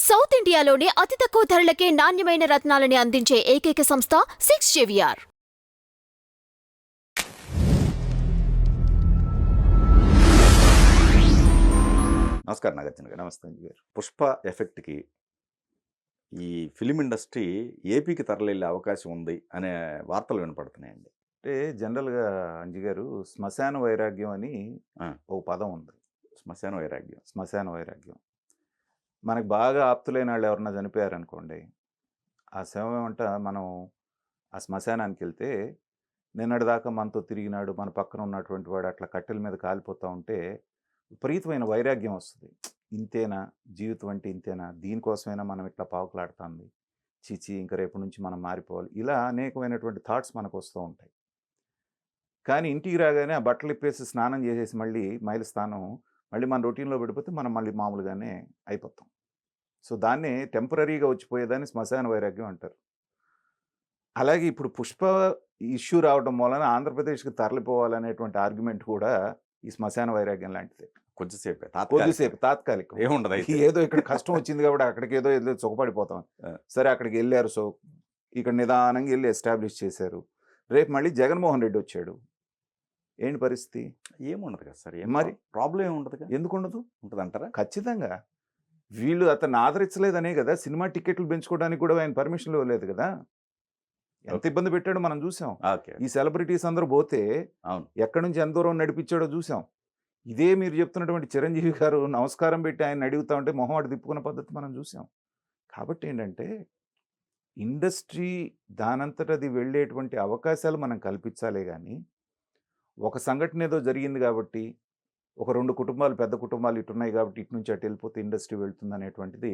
South ఇండియాలోనే అతి తక్కువ ధరలకే నాణ్యమైన రత్నాలని అందించే ఏకైక సంస్థ 6JVR. నమస్కారం నాగార్జున గారు. నమస్తే అంజీ గారు. పుష్ప ఎఫెక్ట్కి ఈ ఫిలిం ఇండస్ట్రీ ఏపీకి తరలిల్లే అవకాశం ఉంది అనే వార్తలు వినపడుతున్నాయండి. అంటే జనరల్గా అంజీ గారు శ్మశాన వైరాగ్యం అని ఒక పదం ఉంది. శ్మశాన వైరాగ్యం. శ్మశాన వైరాగ్యం మనకు బాగా ఆప్తులైన వాళ్ళు ఎవరన్నా చనిపోయారనుకోండి, ఆ శవం ఏమంట మనం ఆ శ్మశానానికి వెళ్తే నిన్నటిదాకా మనతో తిరిగినాడు, మన పక్కన ఉన్నటువంటి వాడు అట్లా కట్టెల మీద కాలిపోతూ ఉంటే విపరీతమైన వైరాగ్యం వస్తుంది. ఇంతేనా జీవితం అంటే, ఇంతేనా, దీనికోసమైనా మనం ఇట్లా పావుకులాడుతుంది, చీచి ఇంకా రేపు నుంచి మనం మారిపోవాలి, ఇలా అనేకమైనటువంటి థాట్స్ మనకు వస్తూ ఉంటాయి. కానీ ఇంటికి రాగానే ఆ బట్టలు ఇప్పేసి స్నానం చేసేసి మళ్ళీ మైలు స్థానం మళ్ళీ మన రొటీన్లో పడిపోతే మనం మళ్ళీ మామూలుగానే అయిపోతాం. సో దాన్నే టెంపరీగా వచ్చిపోయేదాన్ని శ్మశాన వైరాగ్యం అంటారు. అలాగే ఇప్పుడు పుష్ప ఇష్యూ రావడం వలన ఆంధ్రప్రదేశ్కి తరలిపోవాలనేటువంటి ఆర్గ్యుమెంట్ కూడా ఈ శ్మశాన వైరాగ్యం లాంటిదే. కొద్దిసేపు తాత్కాలికం ఏముండదు, ఏదో ఇక్కడ కష్టం వచ్చింది కాబట్టి అక్కడికి ఏదో సుఖపడిపోతాం. సరే అక్కడికి వెళ్ళారు, సో ఇక్కడ నిదానంగా వెళ్ళి ఎస్టాబ్లిష్ చేశారు. రేపు మళ్ళీ జగన్మోహన్ రెడ్డి వచ్చాడు, ఏంటి పరిస్థితి? ఏముండదు కదా సార్. మరి ప్రాబ్లం ఏముండదు కదా. ఎందుకు ఉండదు? ఉంటుంది అంటారా? ఖచ్చితంగా. వీళ్ళు అతను ఆదరించలేదనే కదా సినిమా టికెట్లు పెంచుకోవడానికి కూడా ఆయన పర్మిషన్లు ఇవ్వలేదు కదా. ఎంత ఇబ్బంది పెట్టాడో మనం చూసాం. ఈ సెలబ్రిటీస్ అందరూ పోతే ఎక్కడి నుంచి ఎంత దూరం నడిపించాడో చూసాం. ఇదే మీరు చెప్తున్నటువంటి చిరంజీవి గారు నమస్కారం పెట్టి ఆయన అడుగుతా ఉంటే మొహమాట తిప్పుకున్న పద్ధతి మనం చూసాం. కాబట్టి ఏంటంటే ఇండస్ట్రీ దానంతట అది వెళ్ళేటువంటి అవకాశాలు మనం కల్పించాలే కానీ, ఒక సంఘటన ఏదో జరిగింది కాబట్టి, ఒక 2 కుటుంబాలు పెద్ద కుటుంబాలు ఇటున్నాయి కాబట్టి ఇటు నుంచి అటు వెళ్ళిపోతే ఇండస్ట్రీ వెళ్తుంది అనేటువంటిది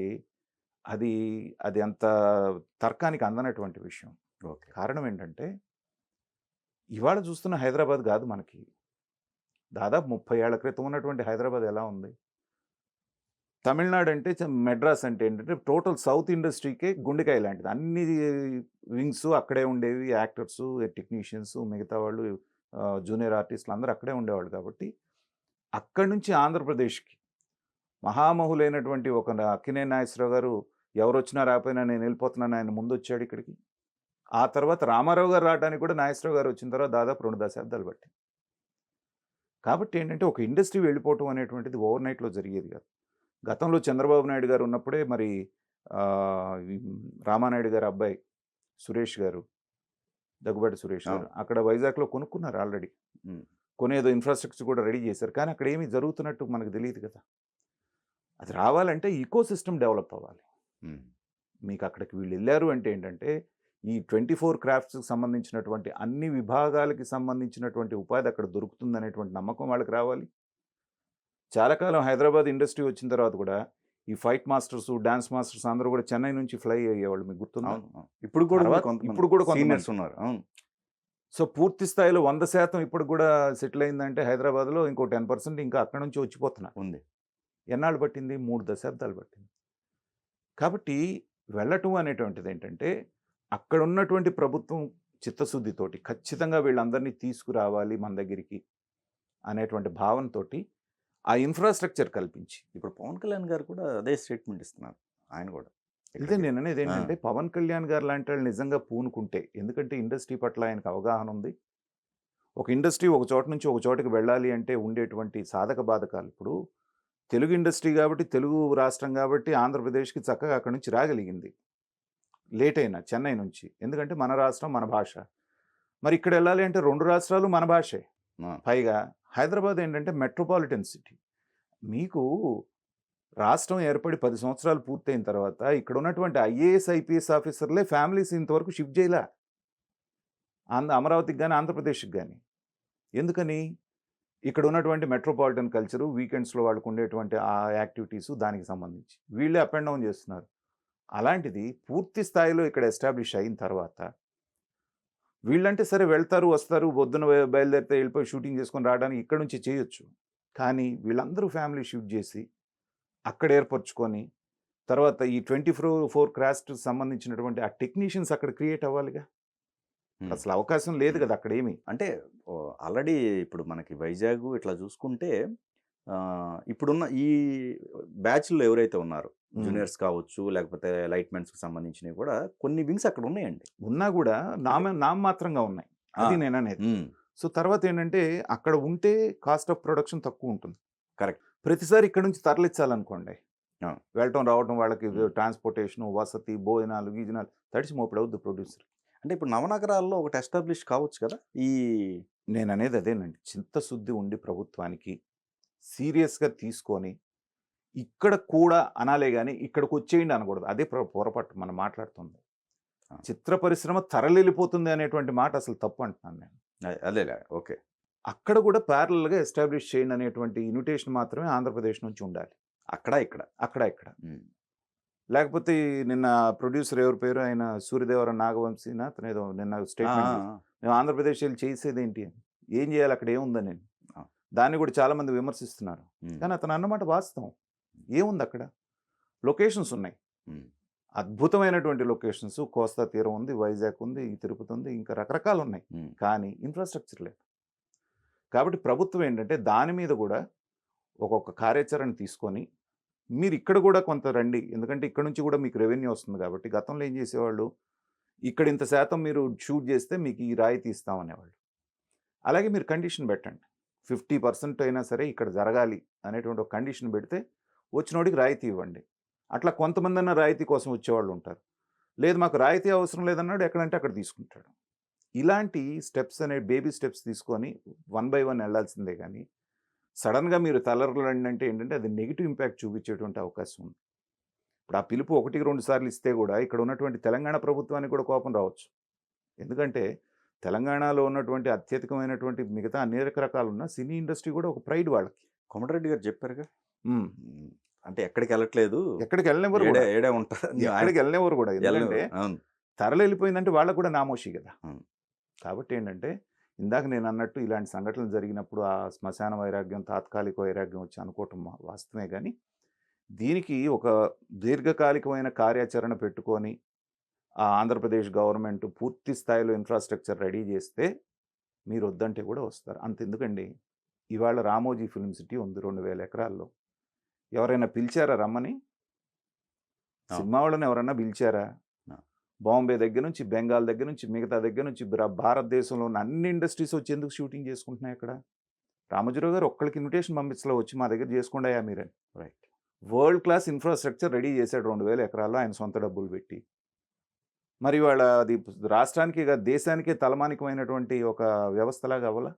అది అంత తర్కానికి అందనటువంటి విషయం. కారణం ఏంటంటే ఇవాళ చూస్తున్న హైదరాబాద్ కాదు మనకి. దాదాపు 30 ఏళ్ల క్రితం ఉన్నటువంటి హైదరాబాద్ ఎలా ఉంది? తమిళనాడు అంటే మెడ్రాస్ అంటే ఏంటంటే టోటల్ సౌత్ ఇండస్ట్రీకే గుండెకాయ లాంటిది. అన్ని వింగ్స్ అక్కడే ఉండేవి, యాక్టర్స్, టెక్నీషియన్స్, మిగతా వాళ్ళు, జూనియర్ ఆర్టిస్టులు అందరూ అక్కడే ఉండేవాళ్ళు. కాబట్టి అక్కడి నుంచి ఆంధ్రప్రదేశ్కి మహామహులైనటువంటి ఒక అక్కినేని నాగేశ్వరరావు గారు ఎవరు వచ్చినా రాకపోయినా నేను వెళ్ళిపోతున్నాను, ఆయన ముందు వచ్చాడు ఇక్కడికి. ఆ తర్వాత రామారావు గారు రావడానికి కూడా నాగేశ్వరరావు గారు వచ్చిన తర్వాత దాదాపు 2 దశాబ్దాలు పట్టింది. కాబట్టి ఏంటంటే ఒక ఇండస్ట్రీ వెళ్ళిపోవటం అనేటువంటిది ఓవర్ నైట్లో జరిగేది కాదు. గతంలో చంద్రబాబు నాయుడు గారు ఉన్నప్పుడే మరి రామానాయుడు గారు అబ్బాయి సురేష్ గారు, దగ్గుబాటి సురేష్ గారు అక్కడ వైజాగ్లో కొనుక్కున్నారు ఆల్రెడీ. కొనేదో ఇన్ఫ్రాస్ట్రక్చర్ కూడా రెడీ చేశారు. కానీ అక్కడ ఏమి జరుగుతున్నట్టు మనకు తెలియదు కదా. అది రావాలంటే ఈకో సిస్టమ్ డెవలప్ అవ్వాలి. మీకు అక్కడికి వీళ్ళు వెళ్ళారు అంటే ఏంటంటే ఈ 24 క్రాఫ్ట్స్కి సంబంధించినటువంటి అన్ని విభాగాలకి సంబంధించినటువంటి ఉపాధి అక్కడ దొరుకుతుంది అనేటువంటి నమ్మకం వాళ్ళకి రావాలి. చాలా కాలం హైదరాబాద్ ఇండస్ట్రీ వచ్చిన తర్వాత కూడా ఈ ఫైట్ మాస్టర్స్, డాన్స్ మాస్టర్స్ అందరూ కూడా చెన్నై నుంచి ఫ్లై అయ్యేవాళ్ళు, మీకు గుర్తుంది? ఇప్పుడు కూడా కొంతమంది ఉన్నారు. సో పూర్తి స్థాయిలో 100% ఇప్పుడు కూడా సెటిల్ అయిందంటే హైదరాబాద్లో ఇంకో 10% ఇంకా అక్కడ నుంచి వచ్చిపోతున్నారు. ఉంది. ఎన్నాళ్ళు పట్టింది? 3 దశాబ్దాలు పట్టింది. కాబట్టి వెళ్ళటం అనేటువంటిది ఏంటంటే అక్కడ ఉన్నటువంటి ప్రభుత్వం చిత్తశుద్ధితోటి ఖచ్చితంగా వీళ్ళందరినీ తీసుకురావాలి మన దగ్గరికి అనేటువంటి భావనతోటి ఆ ఇన్ఫ్రాస్ట్రక్చర్ కల్పించి, ఇప్పుడు పవన్ కళ్యాణ్ గారు కూడా అదే స్టేట్మెంట్ ఇస్తున్నారు. ఆయన కూడా ఇదే నేను అనేది ఏంటంటే పవన్ కళ్యాణ్ గారు లాంటి వాళ్ళు నిజంగా పూనుకుంటే, ఎందుకంటే ఇండస్ట్రీ పట్ల ఆయనకు అవగాహన ఉంది. ఒక ఇండస్ట్రీ ఒక చోట నుంచి ఒక చోటకి వెళ్ళాలి అంటే ఉండేటువంటి సాధక బాధకాలు, ఇప్పుడు తెలుగు ఇండస్ట్రీ కాబట్టి, తెలుగు రాష్ట్రం కాబట్టి ఆంధ్రప్రదేశ్కి చక్కగా అక్కడి నుంచి రాగలిగింది లేట్ అయినా, చెన్నై నుంచి. ఎందుకంటే మన రాష్ట్రం, మన భాష. మరి ఇక్కడ వెళ్ళాలి అంటే 2 రాష్ట్రాలు మన భాషే. పైగా హైదరాబాద్ ఏంటంటే మెట్రోపాలిటన్ సిటీ. మీకు రాష్ట్రం ఏర్పడి 10 సంవత్సరాలు పూర్తయిన తర్వాత ఇక్కడ ఉన్నటువంటి IAS, IPS ఆఫీసర్లే ఫ్యామిలీస్ ఇంతవరకు షిఫ్ట్ చేయలే అమరావతికి కానీ ఆంధ్రప్రదేశ్కి కానీ. ఎందుకని? ఇక్కడ ఉన్నటువంటి మెట్రోపాలిటన్ కల్చరు, వీకెండ్స్లో వాళ్ళకు ఉండేటువంటి ఆ యాక్టివిటీసు, దానికి సంబంధించి వీళ్ళే అప్ అండ్ డౌన్ చేస్తున్నారు. అలాంటిది పూర్తి స్థాయిలో ఇక్కడ ఎస్టాబ్లిష్ అయిన తర్వాత వీళ్ళంటే సరే వెళ్తారు, వస్తారు, పొద్దున బయలుదేరితే వెళ్ళిపోయి షూటింగ్ చేసుకొని రావడానికి ఇక్కడ నుంచి చేయొచ్చు. కానీ వీళ్ళందరూ ఫ్యామిలీ షిఫ్ట్ చేసి అక్కడ ఏర్పరచుకొని తర్వాత ఈ 24 క్రాఫ్ట్ సంబంధించినటువంటి ఆ టెక్నీషియన్స్ అక్కడ క్రియేట్ అవ్వాలిగా. అసలు అవకాశం లేదు కదా అక్కడ ఏమి. అంటే ఆల్రెడీ ఇప్పుడు మనకి వైజాగ్ ఇట్లా చూసుకుంటే ఇప్పుడున్న ఈ బ్యాచ్‌లో ఎవరైతే ఉన్నారో హ్మ్. జూనియర్స్ కావచ్చు, లేకపోతే లైట్‌మెన్స్‌కి సంబంధించినవి కూడా కొన్ని వింగ్స్ అక్కడ ఉన్నాయండి. ఉన్నా గూడా నామమాత్రంగా ఉన్నాయి. ఆ! అది నేననేది. హ్మ్. సో, తర్వాతేంటంటే అక్కడ ఉంటే కాస్ట్ ఆఫ్ ప్రొడక్షన్ తక్కువుంటుంది. కరెక్ట్. ప్రతిసారి ఇక్కడి నుంచి తరలించాలనుకోండి. ఆ! వెళ్ళటం, రావటం వాళ్ళకి హ్మ్. ట్రాన్స్‌పోర్టేషను, వసతి, భోజనాలు, గీజనాలు తడిసి మోపుడవుద్ది ప్రొడ్యూసర్. అంటే ఇప్పుడు నవనగరాల్లో ఒకటి ఎస్టాబ్లిష్ కావచ్చు కదా! ఈ నేననేది అదేనండి. చిత్తశుద్ధి ఉండి ప్రభుత్వానికి సీరియస్‌గా తీసుకొని, ఇక్కడ కూడా అనాలే గాని, ఇక్కడికొచ్చేయండి అనకూడదు. అదే పొరపాటు మనం మాట్లాడుతుంది. ఆ! చిత్ర పరిశ్రమ తరలిల్లిపోతుంది అనేటువంటి మాట అసలు తప్పు అంటున్నాను నేను. అదేలే. ఓకే. అక్కడ కూడా ప్యారలల్‌గా ఎస్టాబ్లిష్ చేయండి అనేటువంటి ఇన్విటేషన్ మాత్రమే ఆంధ్రప్రదేశ్ నుంచి ఉండాలి. అక్కడ, ఇక్కడ. అక్కడ, ఇక్కడ. హ్మ్. లేకపోతే నిన్న ప్రొడ్యూసర్ ఎవరి పేరు ఆయన 'సూర్యదేవర నాగవంశీనా' అతనేదో నిన్న ఆ! స్టేట్మెంట్ ఆ! చేసి మేము ఆంధ్రప్రదేశ్ ఎళ్లి చేసేదేంటి అని. ఏం చేయాలి అక్కడ ఏముందని. ఆ! దాన్ని కూడా చాలామంది విమర్శిస్తున్నారు. హ్మ్. కానీ అతను అన్నమాట వాస్తవం. ఏముందక్కడ? లొకేషన్స్ ఉన్నాయి. హ్మ్. అద్భుతమైనటువంటి లొకేషన్స్. కోస్తా తీరం ఉంది, వైజాగ్ ఉంది, ఈ తిరుపతి ఉంది, ఇంకా రకరకాలున్నాయి. హ్మ్. కానీ ఇన్‌ఫ్రాస్ట్రక్చర్ లేదు. కాబట్టి ప్రభుత్వం ఏంటంటే దాని మీద కూడా ఒక్కొక్క కార్యాచరణ తీసుకొని మీరు ఇక్కడ కూడా కొంత రండి. ఎందుకంటే ఇక్కడ నుంచి కూడా మీకు రెవెన్యూ వస్తుంది కాబట్టి గతంలో ఏం చేసేవాళ్ళు, ఇక్కడ ఇంత శాతం మీరు షూట్ చేస్తే మీకు ఈ రాయితీ ఇస్తాం అనేవాళ్ళు. అలాగే మీరు కండిషన్ పెట్టండి. 50% అయినా సరే ఇక్కడ జరగాలి అనేటువంటి ఒక కండిషన్ పెడితే వచ్చినోడికి రాయితీ ఇవ్వండి. అట్లా కొంతమందన్నా రాయితీ కోసం వచ్చేవాళ్ళు ఉంటారు. లేదు మాకు రాయితీ అవసరం లేదన్నాడు ఎక్కడంటే అక్కడ తీసుకుంటాడు. ఇలాంటి స్టెప్స్ అనే బేబీ స్టెప్స్ తీసుకొని వన్ బై వన్ వెళ్ళాల్సిందే కానీ సడన్‌గా మీరు తలరలండి అంటే ఏంటంటే అది నెగెటివ్ ఇంపాక్ట్ చూపించేటువంటి అవకాశం ఉంది. ఇప్పుడు ఆ పిలుపు 1, 2 సార్లు ఇస్తే కూడా ఇక్కడ ఉన్నటువంటి తెలంగాణ ప్రభుత్వానికి కూడా కోపం రావచ్చు. ఎందుకంటే తెలంగాణలో ఉన్నటువంటి అత్యధికమైనటువంటి మిగతా అనేక రకాలున్న సినీ ఇండస్ట్రీ కూడా ఒక ప్రైడ్ వాళ్ళకి. కోమటిరెడ్డి గారు చెప్పారుగా. హ్మ్. హ్మ్. అంటే ఎక్కడికెళ్ళట్లేదు. ఎక్కడికి వెళ్ళనివ్వరు ఏడే కూడా. ఏడే ఉంటారు. ఎక్కడికి వెళ్ళనివ్వరు కూడా. ఎందుకంటే ఎళ్ళనివ్వరు. అవును. తరలిపోయిందంటే వాళ్ళకి కూడా నామోషి కదా! అవును. కాబట్టి ఏంటంటే ఇందాక నేను అన్నట్టు ఇలాంటి సంఘటనలు జరిగినప్పుడు ఆ శ్మశాన వైరాగ్యం, తాత్కాలిక వైరాగ్యం వచ్చి అనుకోవటం వాస్తవమే గానీ, దీనికి ఒక దీర్ఘకాలికమైన కార్యాచరణ పెట్టుకొని ఆ ఆంధ్రప్రదేశ్ గవర్నమెంట్ పూర్తి స్థాయిలో ఇన్‌ఫ్రాస్ట్రక్చర్ రెడీ చేస్తే మీరు వద్దంటే కూడా వస్తారు. అంతెందుకండి ఇవాళ రామోజీ ఫిల్మ్ సిటీ ఉంది 2000 ఎకరాల్లో. ఎవరైనా పిలిచారా రమ్మని? అవును. సినిమా వాళ్ళని ఎవరన్నా పిలిచారా? ఆ! బాంబే దగ్గర నుంచి, బెంగాల్ దగ్గర నుంచి, మిగతా దగ్గర నుంచి భారతదేశంలో ఉన్న అన్ని ఇండస్ట్రీస్ వచ్చి ఎందుకు షూటింగ్ చేసుకుంటున్నాయి అక్కడ? రామోజీరావు గారు ఒక్కళ్ళకి ఇన్విటేషన్ పంపించలే వచ్చి మా దగ్గర చేసుకోండయ్యా మీరని. Right. World class infrastructure ready చేశాడు 2000 ఎకరాల్లో ఆయన సొంత డబ్బులు పెట్టి. మరి ఇవాళ అది రాష్ట్రానికే కాదు దేశానికే తలమానికమైనటువంటి ఒక వ్యవస్థలాగా అవ్వలా?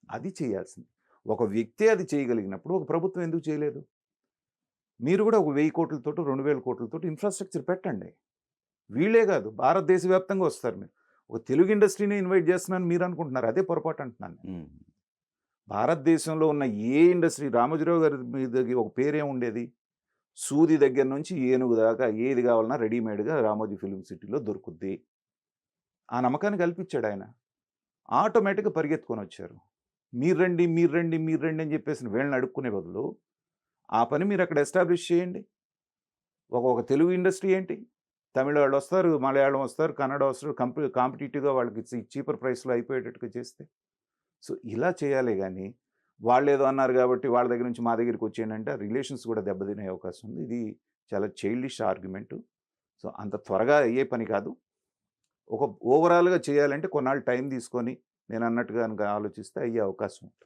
అది చేయాల్సింది. ఒక వ్యక్తే అది చేయగలిగినప్పుడు ఒక ప్రభుత్వం ఎందుకు చేయలేదు? మీరు కూడా ఒక 1000 కోట్లతోటో, 2000 కోట్లతోటి ఇన్‌ఫ్రాస్ట్రక్చర్ పెట్టండి. వీళ్ళే కాదు భారతదేశ వ్యాప్తంగా వస్తారు మీరు. ఒక తెలుగు ఇండస్ట్రీనే ఇన్వైట్ చేస్తున్నానని మీరు అనుకుంటున్నారు. అదే పొరపాటు అంటున్నాను నేను. హ్మ్. భారతదేశంలో ఉన్న ఏ ఇండస్ట్రీ రామోజీరావు గారి మీదకి ఒక పేరేముండేది? సూది దగ్గర నుంచి ఏనుగు దాకా ఏది కావాలన్నా రెడీమేడ్‌గా రామోజీ ఫిల్మ్ సిటీలో దొరుకుద్ది. ఆ నమ్మకాన్ని కల్పించాడాయన. ఆటోమేటిక్‌గా పరిగెత్తుకొనొచ్చారు. మీరు రండి, మీరు రండి, మీరు రండి అని చెప్పేసి వీళ్ళని అడుక్కునే బదులు, ఆ పని మీరక్కడ ఎస్టాబ్లిష్ చేయండి. ఒక తెలుగు ఇండస్ట్రీ ఏంటి? తమిళ వాళ్ళొస్తారు, మలయాళం వస్తారు, కన్నడ వస్తారు. కాంపిటీటివ్‌గా వాళ్ళకి చీపర్ ప్రైస్‌లో అయిపోయేటట్టుగా చేస్తే. సో, ఇలా చేయాలే గానీ, వాళ్ళేదో అన్నారు గాబట్టి వాళ్ళ దగ్గర నుంచి మా దగ్గరికొచ్చేయండంటే ఆ రిలేషన్స్ కూడా దెబ్బతినే అవకాశం ఉంది. ఇది చాలా చైల్డిష్ ఆర్గ్యుమెంటు. సో, అంత త్వరగా అయ్యే పని కాదు. ఒక ఓవరాల్‌గా చేయాలంటే కొన్నాళ్ళు టైం తీసుకొని నేనన్నట్టుగా గనక ఆలోచిస్తే అయ్యే అవకాశం ఉంటుంది.